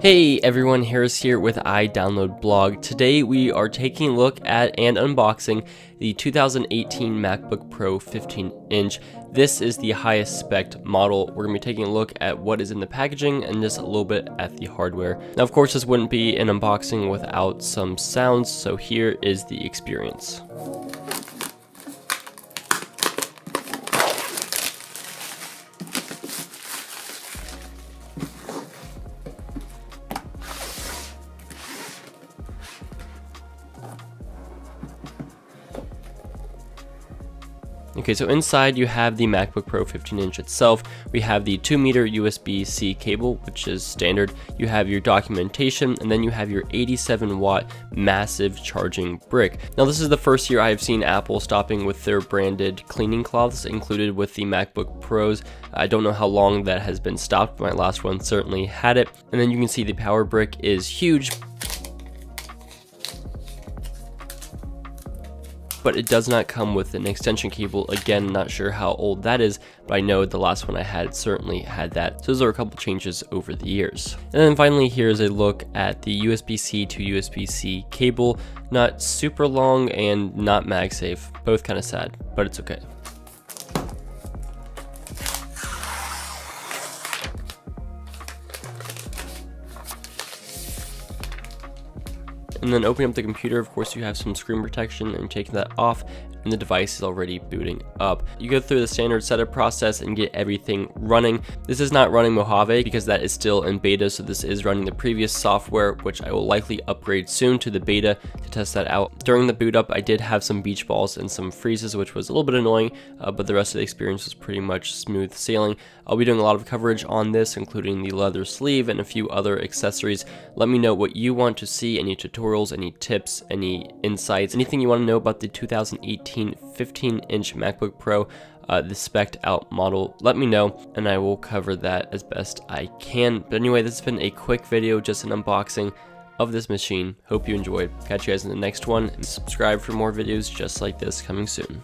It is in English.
Hey everyone, Harris here with iDownload Blog. Today we are taking a look at and unboxing the 2018 MacBook Pro 15-inch. This is the highest spec model. We're going to be taking a look at what is in the packaging and just a little bit at the hardware. Now of course this wouldn't be an unboxing without some sounds, so here is the experience. Okay, so inside you have the MacBook Pro 15-inch itself. We have the 2-meter USB-C cable, which is standard. You have your documentation, and then you have your 87-watt massive charging brick. Now, this is the first year I have seen Apple stopping with their branded cleaning cloths included with the MacBook Pros. I don't know how long that has been stopped. My last one certainly had it. And then you can see the power brick is huge, but it does not come with an extension cable. Again, not sure how old that is, but I know the last one I had certainly had that. So those are a couple changes over the years. And then finally, here's a look at the USB-C to USB-C cable. Not super long and not MagSafe. Both kind of sad, but it's okay. And then opening up the computer, of course you have some screen protection, and taking that off and the device is already booting up. You go through the standard setup process and get everything running. This is not running Mojave because that is still in beta, so this is running the previous software, which I will likely upgrade soon to the beta to test that out. During the boot up, I did have some beach balls and some freezes, which was a little bit annoying, but the rest of the experience was pretty much smooth sailing. I'll be doing a lot of coverage on this, including the leather sleeve and a few other accessories. Let me know what you want to see, any tutorials, any tips, any insights, anything you want to know about the 2018 15-inch MacBook Pro, the spec'd out model. Let me know and I will cover that as best I can. But anyway, this has been a quick video, just an unboxing of this machine. Hope you enjoyed. Catch you guys in the next one, and subscribe for more videos just like this coming soon.